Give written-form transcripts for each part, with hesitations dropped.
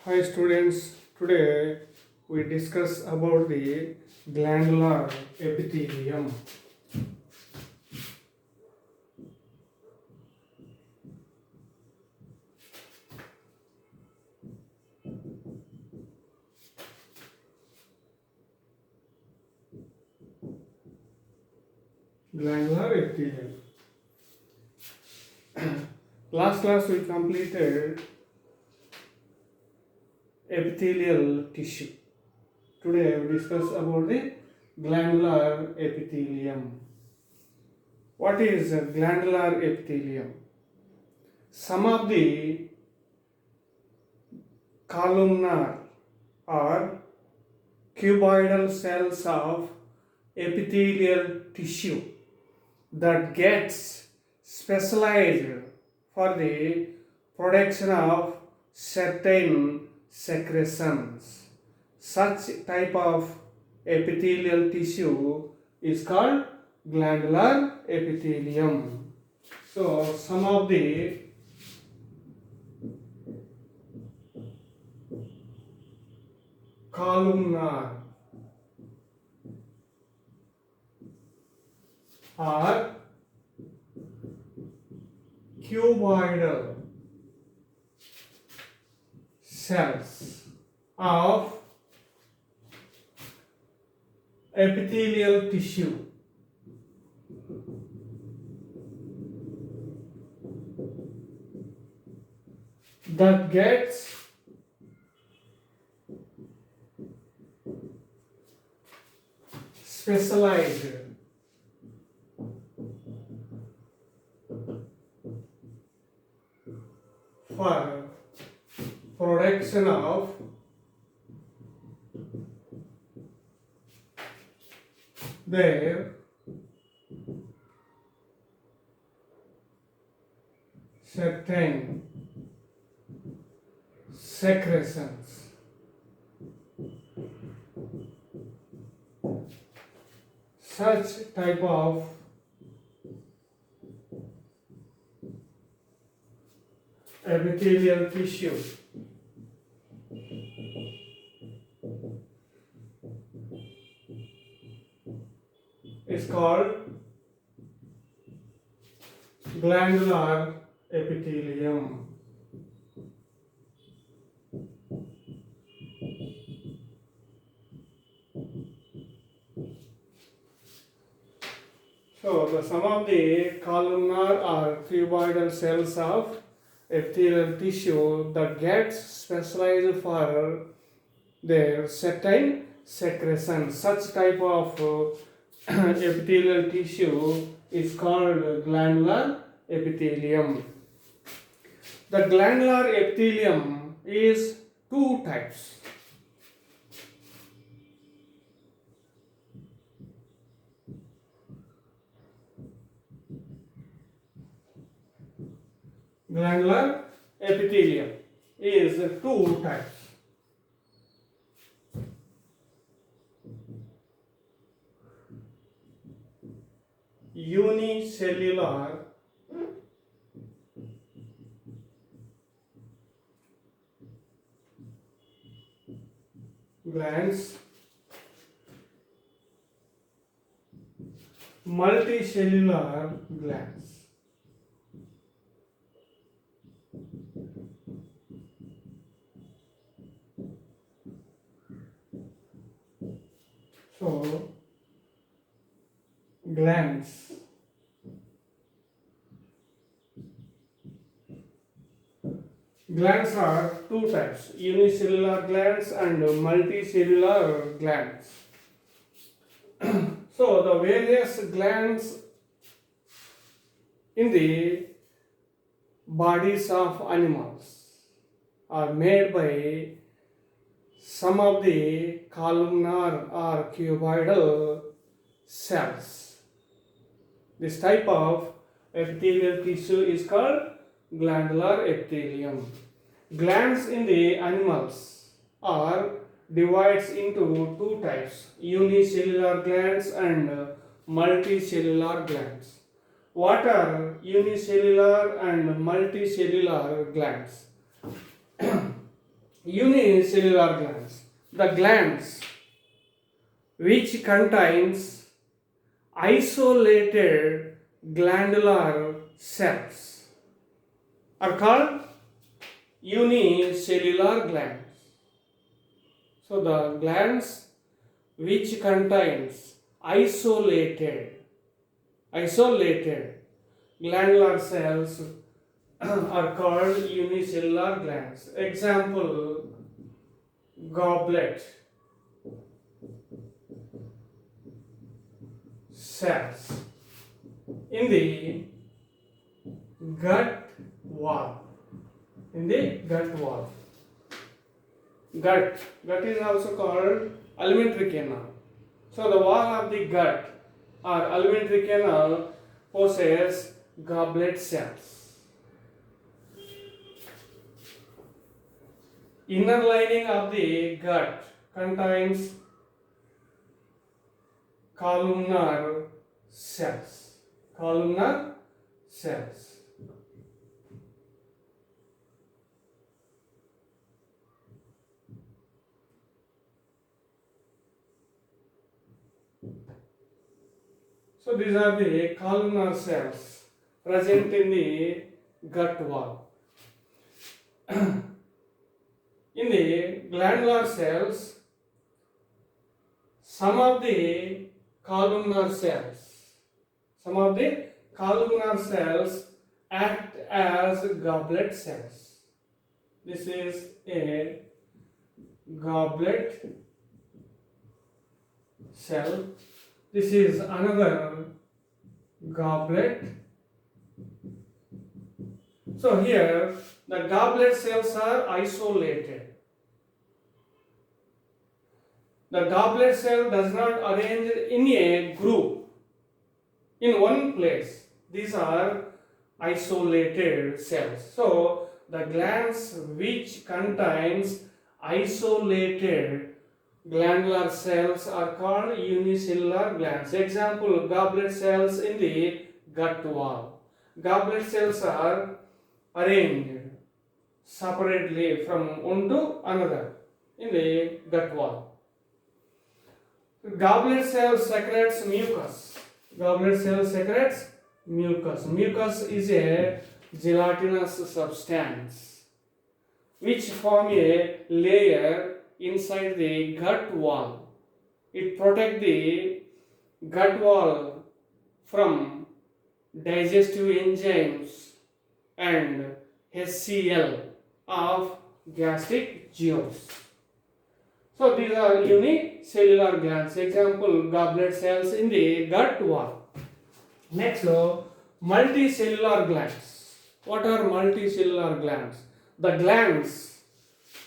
Hi students, today we discuss about the glandular epithelium. Glandular epithelium. Last class we completed epithelial tissue. Today we discuss about the glandular epithelium. What is a glandular epithelium? Some of the columnar or cuboidal cells of epithelial tissue that gets specialized for the production of certain secretions. Such type of epithelial tissue is called glandular epithelium. So some of the columnar or cuboidal cells of epithelial tissue that gets specialized for production of their certain secretions. Such type of epithelial tissue is called glandular epithelium. So, the sum of the columnar or cuboidal cells of epithelial tissue that gets specialized for their certain secretion. Such type of epithelial tissue is called glandular epithelium. The glandular epithelium is two types. Glandular epithelium is two types. Unicellular glands, multicellular glands. So, glands. Glands are two types, unicellular glands and multicellular glands. So, the various glands in the bodies of animals are made by some of the columnar or cuboidal cells. This type of epithelial tissue is called glandular epithelium. Glands in the animals are divides into two types, unicellular glands and multicellular glands. What are unicellular and multicellular glands? unicellular glands. The glands which contains isolated glandular cells are called unicellular glands. So the glands which contains isolated glandular cells are called unicellular glands. Example, goblet cells in the gut wall. In the gut wall. Gut is also called alimentary canal. So the wall of the gut or alimentary canal possesses goblet cells. Inner lining of the gut contains columnar cells. Columnar cells. So these are the columnar cells present in the gut wall. In the glandular cells, some of the columnar cells act as goblet cells. This is a goblet cell. This is another goblet. So here the goblet cells are isolated. The goblet cell does not arrange in a group in one place. These are isolated cells. So the glands which contains isolated glandular cells are called unicellular glands. Example, goblet cells in the gut wall. Goblet cells are arranged separately from one to another in the gut wall. Goblet cell secretes mucus. Goblet cell secretes mucus. Mucus is a gelatinous substance which form a layer inside the gut wall. It protects the gut wall from digestive enzymes and HCl of gastric juice. So these are unicellular glands. Example, goblet cells in the gut wall. Next, multicellular glands. What are multicellular glands? The glands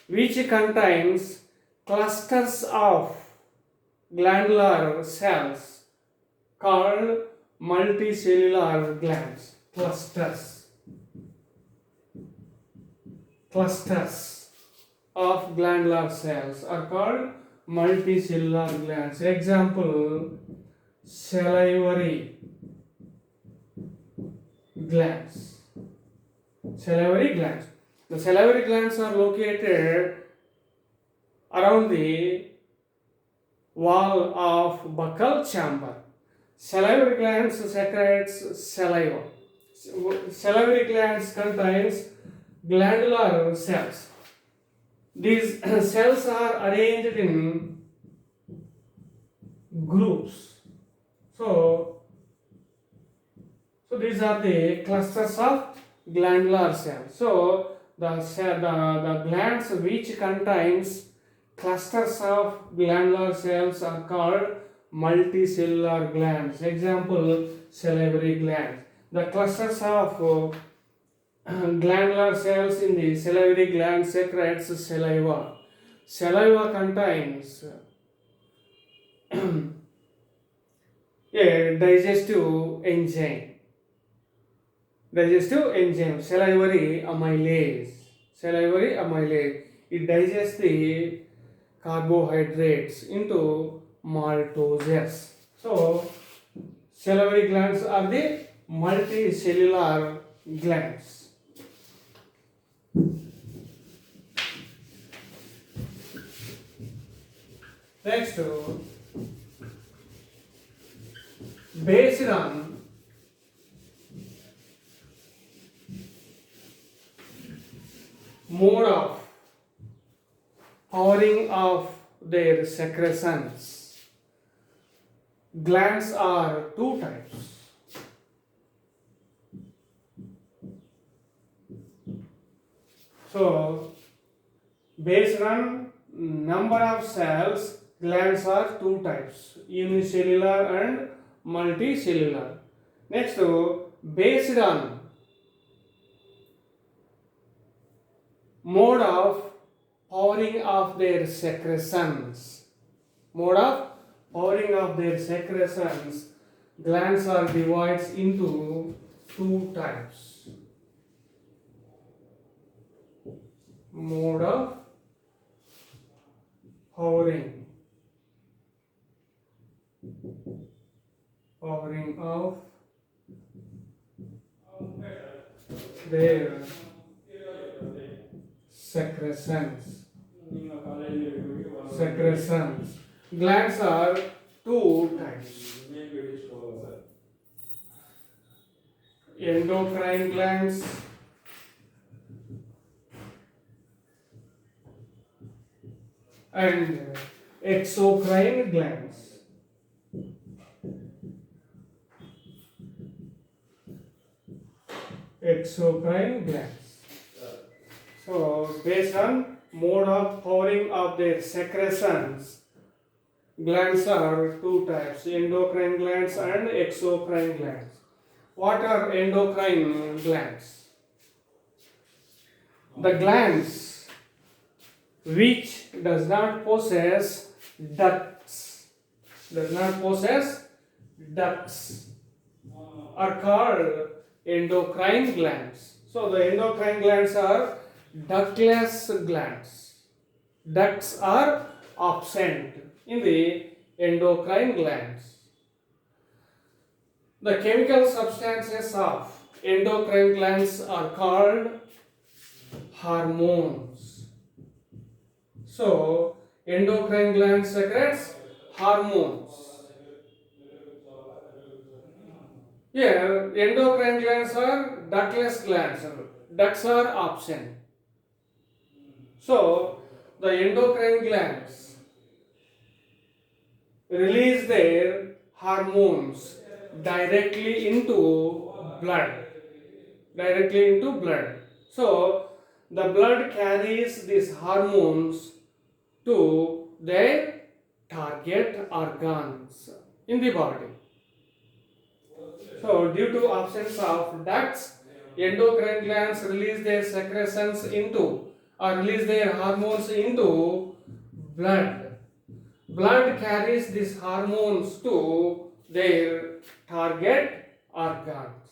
which contains clusters of glandular cells called multicellular glands. Clusters of glandular cells are called multicellular glands. Example, salivary glands. Salivary glands. The salivary glands are located around the wall of buccal chamber. Salivary glands secretes saliva. Salivary glands contains glandular cells. These cells are arranged in groups. So these are the clusters of glandular cells. So the glands which contains clusters of glandular cells are called multicellular glands. Example, salivary glands. The clusters of glandular cells in the salivary gland secretes saliva. Saliva contains a digestive enzyme. Salivary amylase. It digests the carbohydrates into maltoses. So salivary glands are the multicellular glands. Next, based on mode of powering of their secretions, glands are two types. So, based on number of cells, glands are two types, unicellular and multicellular. Next, based on mode of powering of their secretions, glands are divided into two types. Mode of powering of their secretions. Glands are two types. Endocrine glands and exocrine glands. Exocrine glands. So, based on mode of powering of their secretions, glands are two types, endocrine glands and exocrine glands. What are endocrine glands? The glands which does not possess ducts, are called endocrine glands. So the endocrine glands are ductless glands. Ducts are absent in the endocrine glands. The chemical substances of endocrine glands are called hormones. So, endocrine glands secretes hormones. Here, endocrine glands are ductless glands. Ducts are absent. So, the endocrine glands release their hormones directly into blood. So, the blood carries these hormones to their target organs in the body. So, due to absence of ducts, endocrine glands release their secretions into or release their hormones into blood. Blood carries these hormones to their target organs.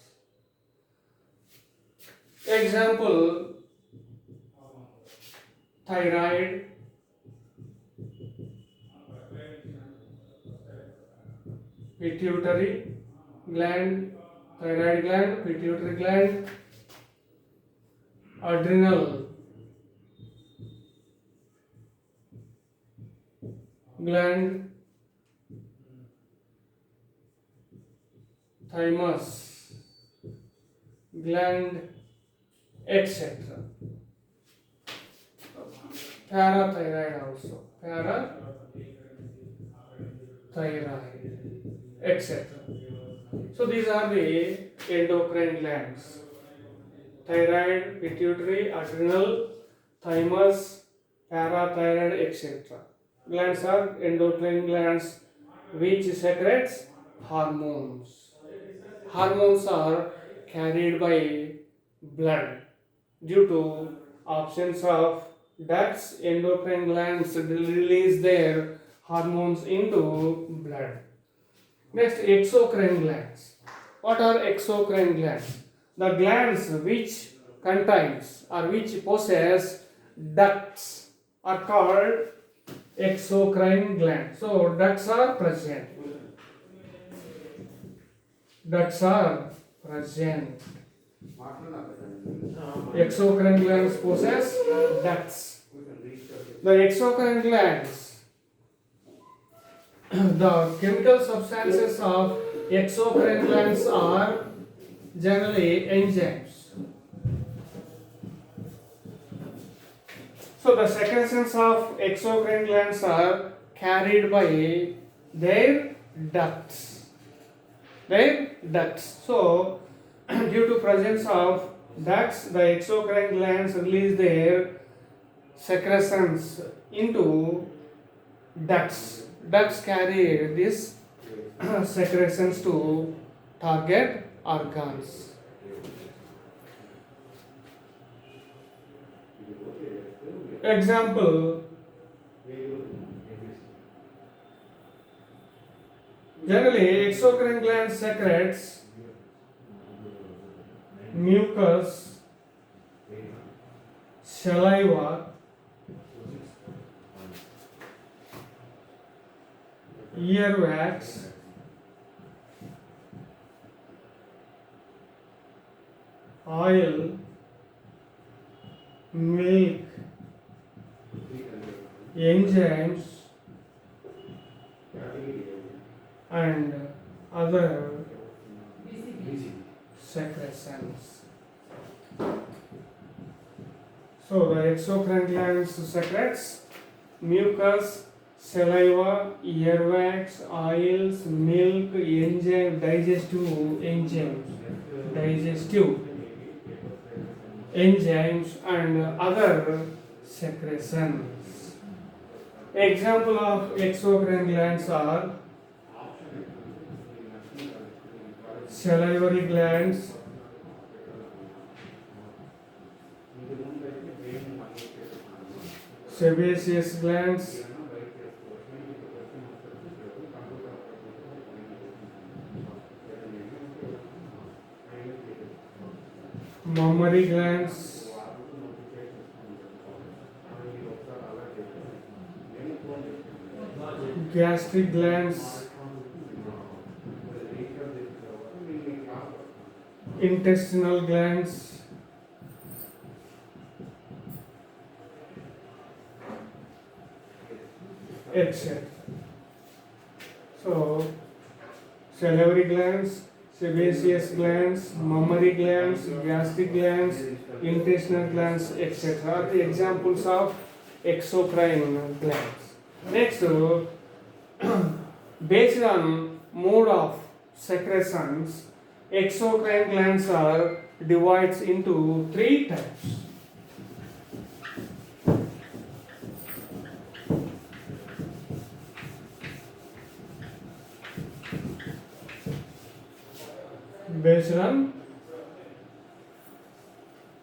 Example, thyroid, pituitary gland, pituitary gland, adrenal gland, thymus gland, etc. Parathyroid also, etc. So these are the endocrine glands: thyroid, pituitary, adrenal, thymus, parathyroid, etc. Glands are endocrine glands which secretes hormones. Hormones are carried by blood. Due to absence of ducts, endocrine glands release their hormones into blood. Next, exocrine glands. What are exocrine glands? The glands which contains or which possess ducts are called exocrine glands. So ducts are present. Exocrine glands possess ducts. The exocrine glands The chemical substances of exocrine glands are generally enzymes. So the secretions of exocrine glands are carried by their ducts. Their ducts. So due to presence of ducts, the exocrine glands release their secretions into ducts. Ducts carry these secretions to target organs. Example, generally exocrine gland secretes mucus, saliva, earwax, oil, milk, enzymes, and other secretions. So the exocrine glands secretes mucus, saliva, earwax, oils, milk, digestive enzymes, and other secretions. Example of exocrine glands are salivary glands, sebaceous glands, mammary glands, gastric glands, intestinal glands, etc. So, salivary glands, sebaceous glands, mammary glands, gastric glands, intestinal glands, etc. are the examples of exocrine glands. Next, based on mode of secretions, exocrine glands are divided into three types. Based on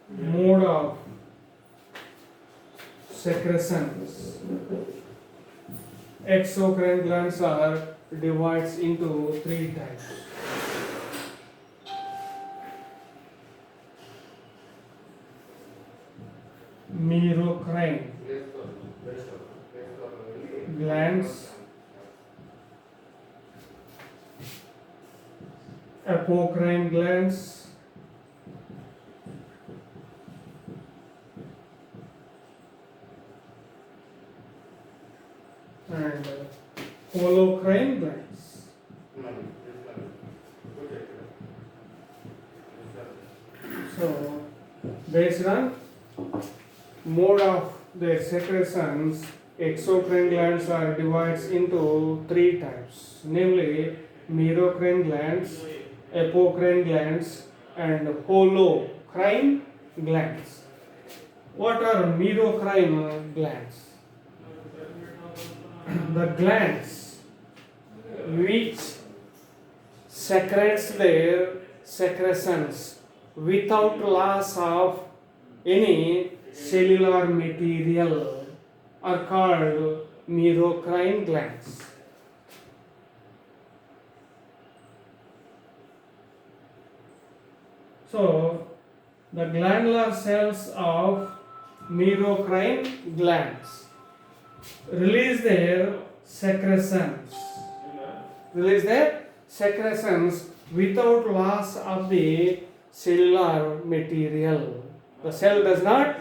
mode of secretions, exocrine glands are divided into three types. Merocrine glands, apocrine glands, and holocrine glands. So, based on mode of their secretions, exocrine glands are divided into three types, namely merocrine glands, apocrine glands, and holocrine glands. What are merocrine glands? The glands which secretes their secretions without loss of any cellular material are called merocrine glands. So, the glandular cells of merocrine glands release their secretions without loss of the cellular material. The cell does not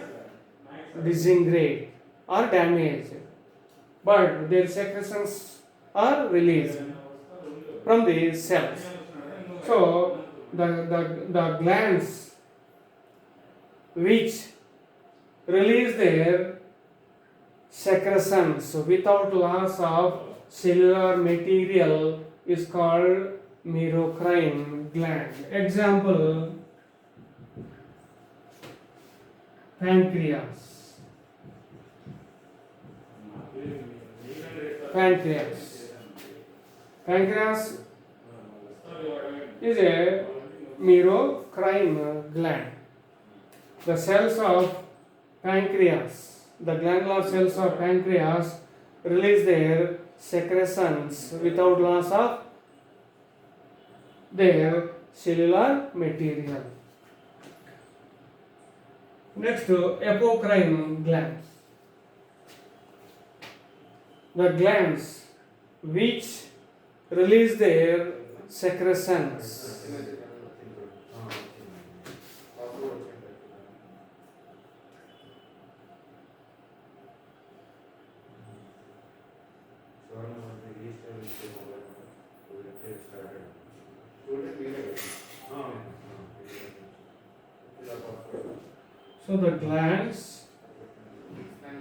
disintegrate or damage, but their secretions are released from the cells. So the glands which release their secretions without loss of cellular material is called merocrine gland. Example, pancreas. Pancreas. Pancreas is a merocrine gland. The cells of pancreas, the glandular cells of pancreas release their secretions without loss of their cellular material. Next, apocrine glands. The glands which release their secretions so the glands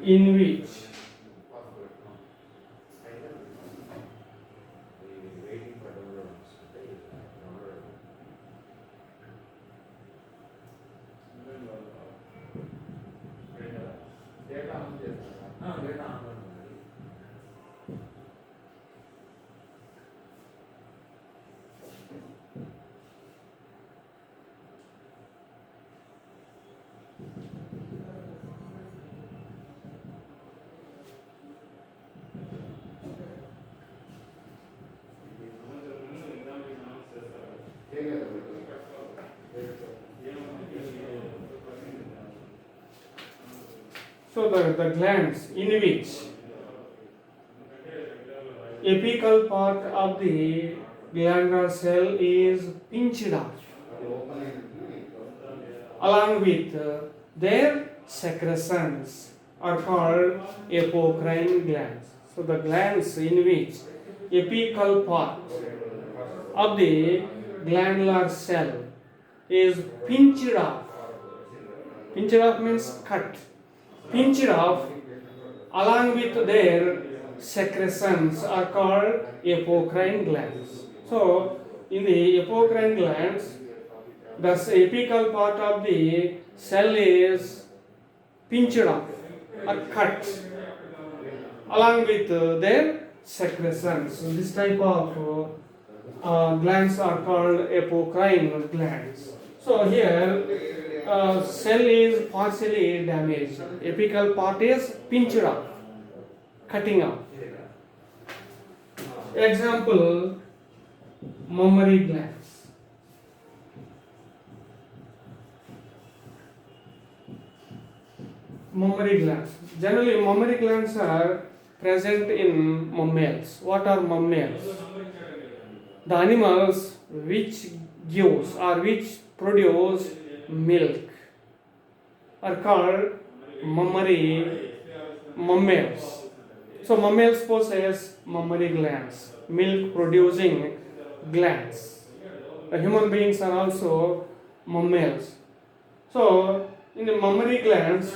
in which the glands in which apical part of the glandular cell is pinched off along with their secretions are called apocrine glands. So the glands in which apical part of the glandular cell is pinched off. Pinched off means cut. Pinched off along with their secretions are called apocrine glands. So in the apocrine glands, the apical part of the cell is pinched off or cut along with their secretions. So this type of glands are called apocrine glands. So here cell is partially damaged. Apical part is pinched off, cutting off. Example, mammary glands. Mammary glands. Generally, mammary glands are present in mammals. What are mammals? The animals which gives or which produce milk are called mammals. So mammals possess mammary glands, milk producing glands. The human beings are also mammals. So in the mammary glands,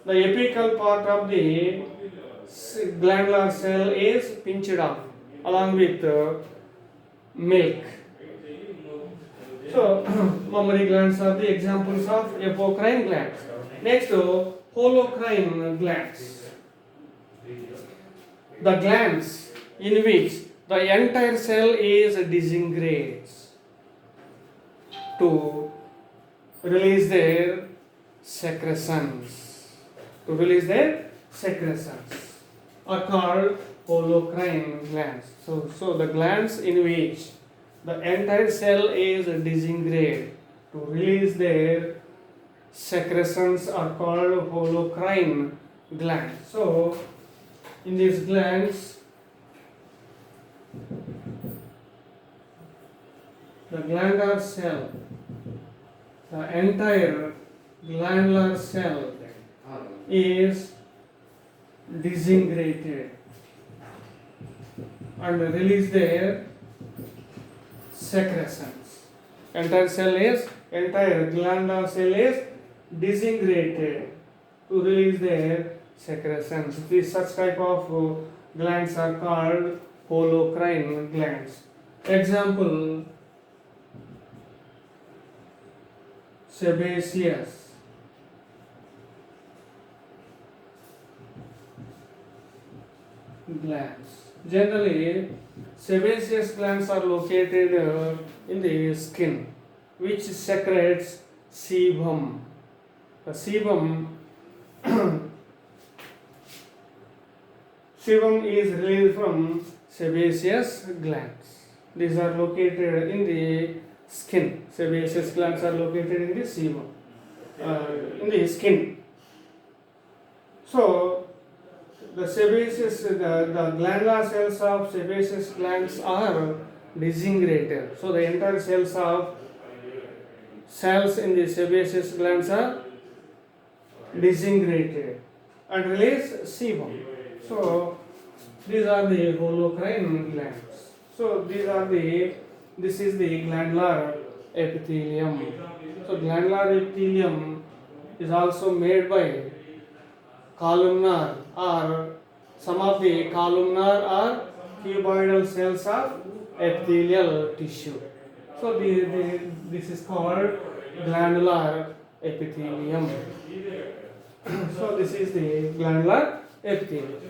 the apical part of the glandular cell is pinched off along with milk. So mammary glands are the examples of apocrine glands. Next, holocrine glands. The glands in which the entire cell is disintegrates to release their secretions. Are called holocrine glands. So the glands in which the entire cell is disintegrated to release their secretions are called holocrine glands. So in these glands, the glandular cell, the entire glandular cell is disintegrated and release their secretions. Entire glandular cell is disintegrated to release their secretions. These such type of glands are called holocrine glands. Example: sebaceous glands. Generally, sebaceous glands are located in the skin, which secretes sebum. The sebum sebum is released from sebaceous glands. These are located in the skin. Sebaceous glands are located in the sebum, in the skin. So, the glandular cells of sebaceous glands are disintegrated. So, the entire cells in the sebaceous glands are disintegrated and release sebum. So, these are the holocrine glands. So, this is the glandular epithelium. So, glandular epithelium is also made by columnar or some of the columnar or cuboidal cells of epithelial tissue. So this is called glandular epithelium. So this is the glandular epithelium.